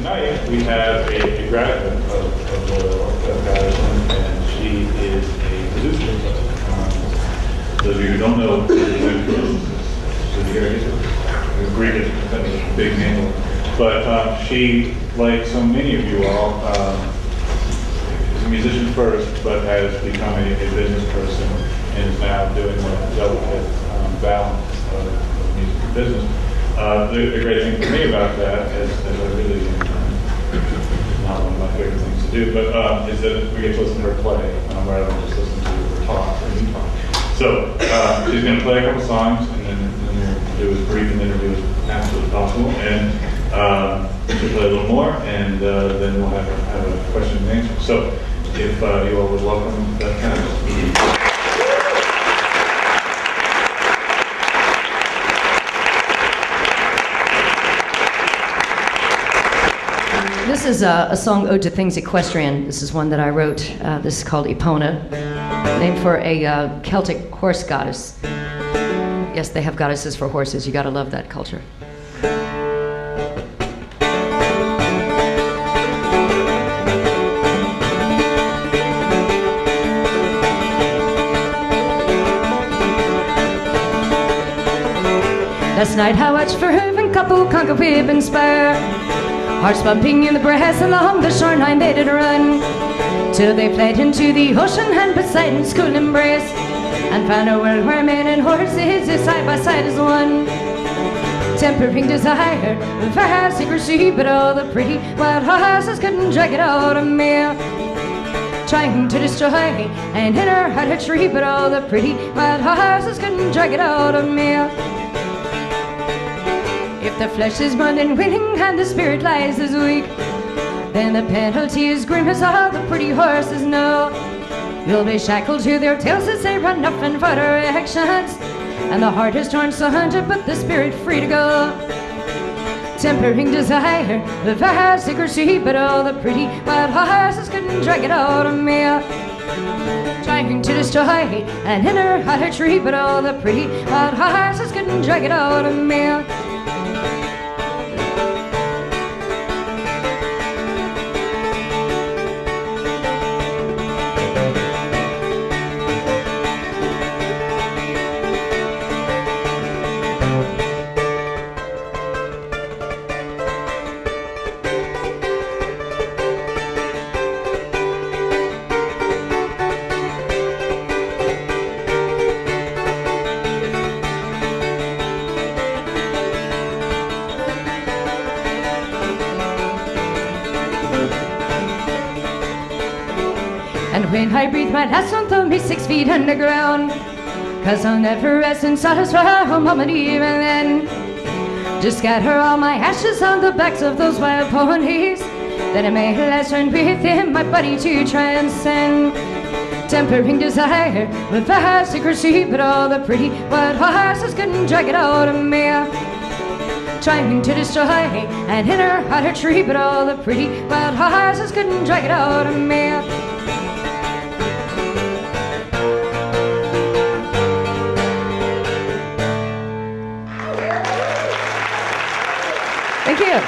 tonight we have a graduate of Loyola, Beth Patterson, and she is a musician. Those of you who don't know, Greek is a big name, but she, like so many of you all, is a musician first, but has become a business person and is now doing a delicate balance of music and business. The great thing for me about that is I really, not one of my favorite things to do, but is that we get to listen to her play rather than just listen to her talk or me talk. So she's going to play a couple songs, and then we'll do as brief an interview as absolutely possible. And she'll play a little more, and then we'll have a question and answer. So if you all would welcome Beth Patterson. This is a song ode to things equestrian. This is one that I wrote. This is called Epona, named for a Celtic horse goddess. Yes, they have goddesses for horses. You gotta love that culture. Last night I watched for Hooven couple conquer whip and spur. Hearts pumping in the breast, along the shoreline they did run, till they fled into the ocean and Poseidon's cool embrace, and found a world where men and horses is side by side as one. Tempering desire, for secrecy, but all the pretty wild horses couldn't drag it out of me. Trying to destroy an inner heart a tree, but all the pretty wild horses couldn't drag it out of me. If the flesh is bond and willing and the spirit lies is weak, then the penalty is grim as all the pretty horses know. You'll be shackled to their tails as they run up in far directions, and the heart is torn asunder but the spirit free to go. Tempering desire, the vast secrecy, but all the pretty wild horses couldn't drag it out of me. Trying to destroy an inner heart a tree, but all the pretty wild horses couldn't drag it out of me. And when I breathe my last, don't throw me 6 feet underground, 'cause I'll never rest and satisfy a moment even then. Just scatter all my ashes on the backs of those wild ponies, that I may last run within my body to transcend. Tempering desire with vast secrecy, but all the pretty wild horses couldn't drag it out of me. Trying to destroy an inner heart a tree, but all the pretty wild horses couldn't drag it out of me. Thank you.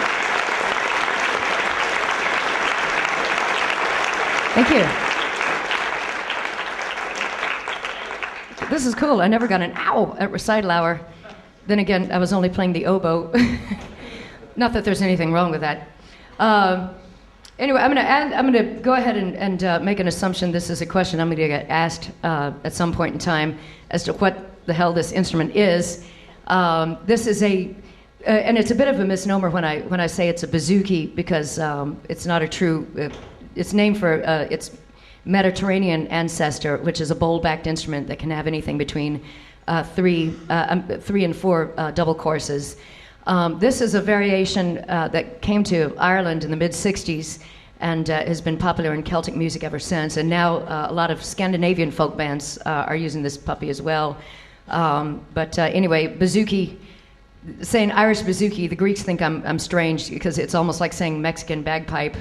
Thank you. This is cool. I never got an ow at recital hour. Then again, I was only playing the oboe. Not that there's anything wrong with that. Anyway, I'm gonna go ahead and make an assumption. This is a question I'm gonna get asked at some point in time as to what the hell this instrument is. This is and it's a bit of a misnomer when I say it's a bouzouki, because it's not a true. It's named for its Mediterranean ancestor, which is a bowl-backed instrument that can have anything between 3 and 4 double courses. This is a variation that came to Ireland in the mid-'60s and has been popular in Celtic music ever since. And now a lot of Scandinavian folk bands are using this puppy as well. Anyway, bouzouki. Saying Irish bouzouki, the Greeks think I'm strange because it's almost like saying Mexican bagpipe,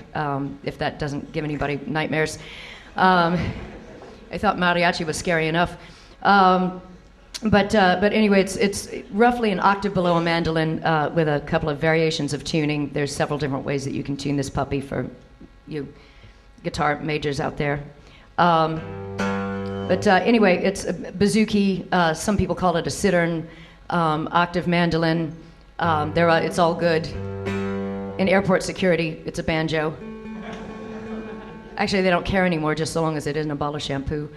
if that doesn't give anybody nightmares. I thought mariachi was scary enough. But anyway, it's roughly an octave below a mandolin with a couple of variations of tuning. There's several different ways that you can tune this puppy for you guitar majors out there. But anyway, it's a bouzouki. Some people call it a citern, octave mandolin. It's all good. In airport security, it's a banjo. Actually, they don't care anymore, just so long as it isn't a bottle of shampoo.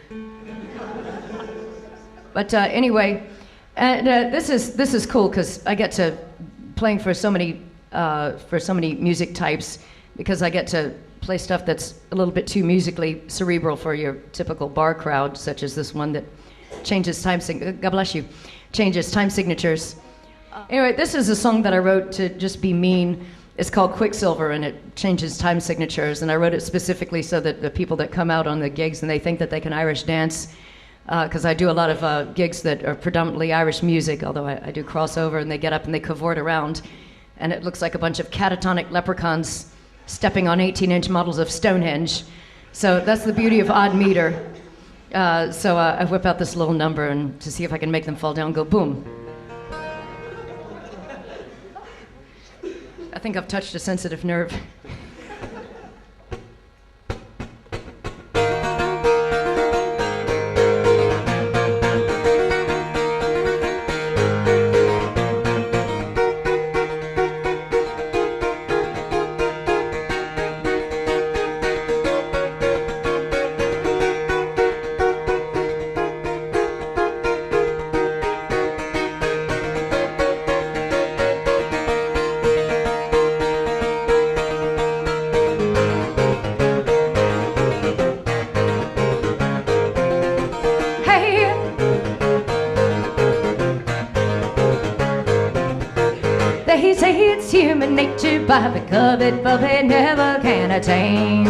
But anyway, and this is cool because I get to playing for so many music types, because I get to play stuff that's a little bit too musically cerebral for your typical bar crowd, such as this one that changes time signatures. Anyway, this is a song that I wrote to just be mean. It's called Quicksilver, and it changes time signatures. And I wrote it specifically so that the people that come out on the gigs and they think that they can Irish dance, because I do a lot of gigs that are predominantly Irish music, although I do crossover, and they get up and they cavort around, and it looks like a bunch of catatonic leprechauns stepping on 18-inch models of Stonehenge. So that's the beauty of odd meter. So I whip out this little number and to see if I can make them fall down, go boom. I think I've touched a sensitive nerve. They say it's human nature, but the covet puppet never can attain.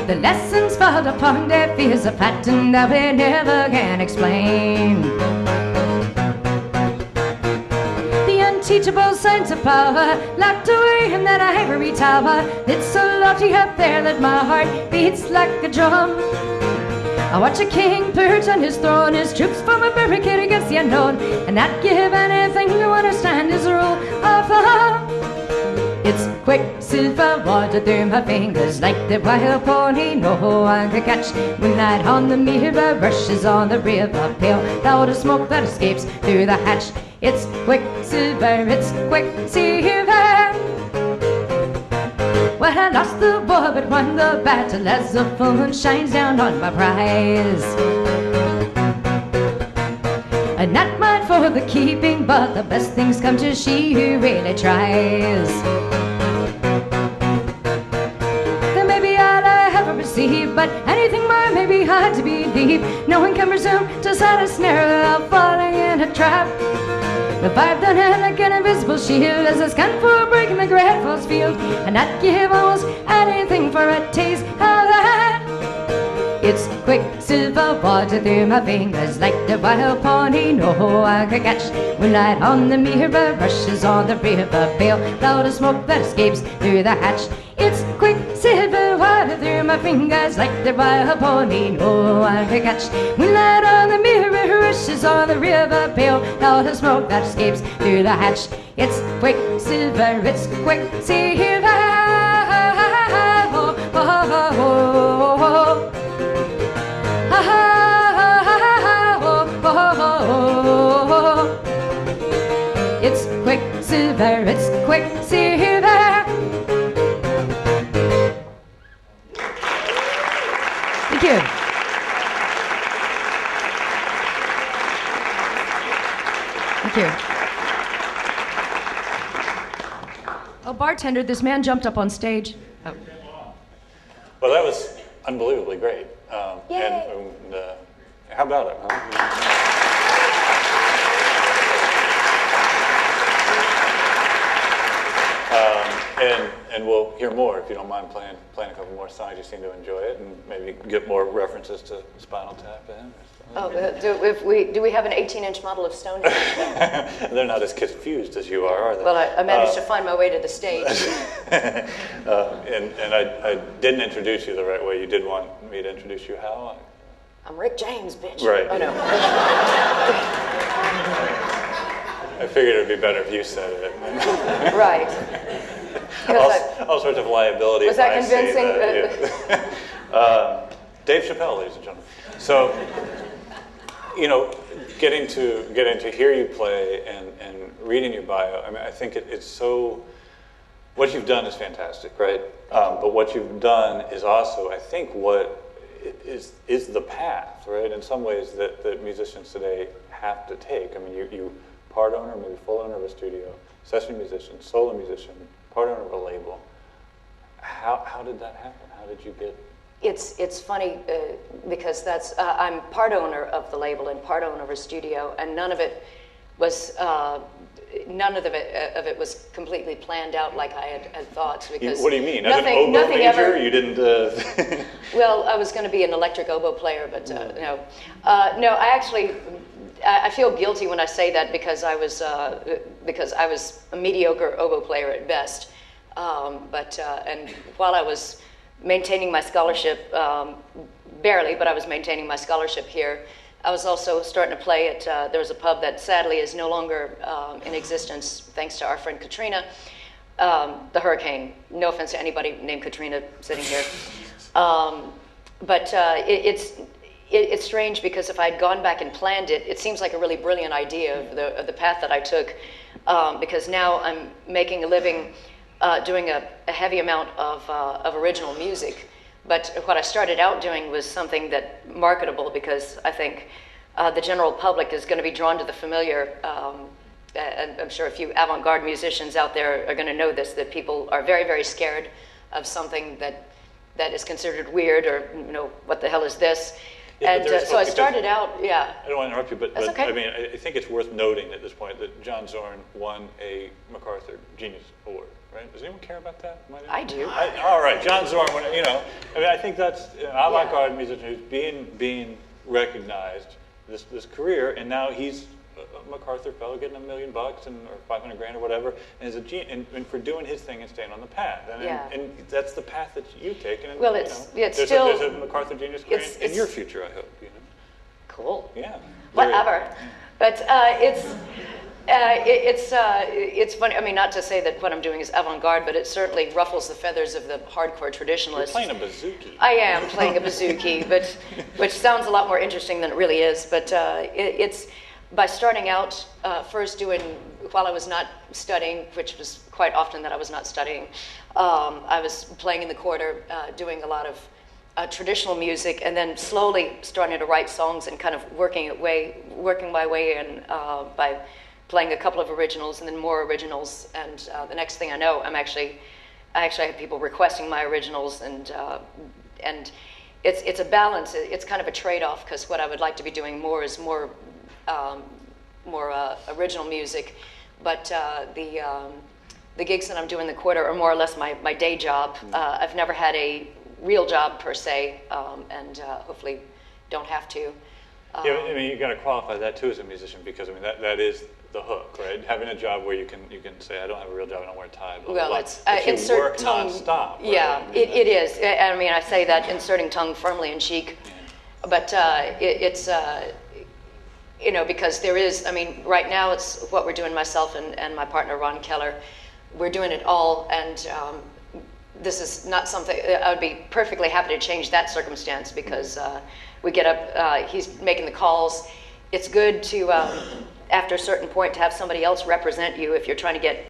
The lessons fall upon deaf ears, a pattern that we never can explain. The unteachable science of power, locked away in that ivory tower, it's so lofty up there that my heart beats like a drum. I watch a king perch on his throne, his troops form a barricade against the unknown, and not give anything to understand his rule of law. It's quicksilver water through my fingers, like the wild pony no one can catch. Moonlight on the mirror, rushes on the river, pale cloud of smoke that escapes through the hatch. It's quicksilver, it's quicksilver. Well, I lost the war but won the battle as the full moon shines down on my prize. And not mine for the keeping, but the best things come to she who really tries. That may be all I ever received, but anything more may be hard to believe. No one can presume to set a snare without falling in a trap. If I've done it like an invisible shield, as a scan for breaking the great false field, and not give almost anything for a taste of that. It's quicksilver water through my fingers, like the wild pony no one can catch. Moonlight on the mirror, rushes on the river, pale cloud of smoke that escapes through the hatch. It's quicksilver water through my fingers, like the wild pony no one can catch. Moonlight on the mirror, rushes on the river, pale cloud of smoke that escapes through the hatch. It's quicksilver, it's quicksilver. Oh, oh, oh, oh, oh. It's quicksilver, it's quicksilver. Thank you. Thank you. Oh, bartender, this man jumped up on stage. Oh. Well, that was unbelievably great. Yay. And how about it, huh? And we'll hear more if you don't mind playing a couple more songs. You seem to enjoy it, and maybe get more references to Spinal Tap in. Oh, do we have an 18-inch model of Stonehenge? They're not as confused as you are they? Well, I managed to find my way to the stage. And I didn't introduce you the right way. You did want me to introduce you how? I'm Rick James, bitch. Right. Oh, no. I figured it would be better if you said it. Right. All sorts of liability. Was that convincing? Yeah. Dave Chappelle, ladies and gentlemen. So, getting to hear you play and reading your bio, I mean, I think it's so. What you've done is fantastic, right? But what you've done is also, I think, what is the path, right? In some ways that musicians today have to take. I mean, you part owner, maybe full owner of a studio, session musician, solo musician, part owner of a label. How did that happen? How did you get? It's funny because I'm part owner of the label and part owner of a studio, and none of it was was completely planned out like I had thought. Because what do you mean? As an oboe major, you didn't. Well, I was going to be an electric oboe player, but no. No, I actually. I feel guilty when I say that because I was a mediocre oboe player at best. And while I was maintaining my scholarship, barely, but I was maintaining my scholarship here, I was also starting to play at, there was a pub that sadly is no longer in existence thanks to our friend Katrina, the hurricane. No offense to anybody named Katrina sitting here. It's strange because if I'd gone back and planned it, it seems like a really brilliant idea of the path that I took, because now I'm making a living doing a heavy amount of original music. But what I started out doing was something that marketable, because I think the general public is going to be drawn to the familiar. And I'm sure a few avant-garde musicians out there are going to know this, that people are very, very scared of something that is considered weird, or what the hell is this? Yeah, and so I started out, yeah. I don't want to interrupt you, but okay. I mean, I think it's worth noting at this point that John Zorn won a MacArthur Genius Award, right? Does anyone care about that? I do. All right, John Zorn, I mean, I think that's an avant-garde musician who's being recognized this career, and now he's a MacArthur fellow getting $1 million or $500,000 or whatever, and is a genius, and for doing his thing and staying on the path, and that's the path that you take. And well, there's still a MacArthur Genius Grant in your future, I hope. Cool. Yeah. Whatever, but it's funny. I mean, not to say that what I'm doing is avant-garde, but it certainly ruffles the feathers of the hardcore traditionalists. You're playing a bouzouki. I am playing a bouzouki, but which sounds a lot more interesting than it really is. But it's by starting out first doing, while I was not studying, which was quite often that I was not studying, I was playing in the quarter, doing a lot of traditional music, and then slowly starting to write songs and kind of working my way in by playing a couple of originals and then more originals. And the next thing I know, I actually have people requesting my originals, and it's a balance. It's kind of a trade-off, because what I would like to be doing more is more original music, but the gigs that I'm doing in the quarter are more or less my day job. I've never had a real job per se, and hopefully don't have to. Yeah, I mean, you got to qualify that too as a musician, because I mean that is the hook, right? Having a job where you can say, I don't have a real job, I don't wear a tie. Blah, well, blah, it's but you insert work tongue. nonstop. Right? Yeah, it is. I mean, I say that inserting tongue firmly in cheek, but it's because there is. I mean, right now it's what we're doing, myself and my partner Ron Keller. We're doing it all, and this is not something. I would be perfectly happy to change that circumstance, because we get up. He's making the calls. It's good to, after a certain point, to have somebody else represent you if you're trying to get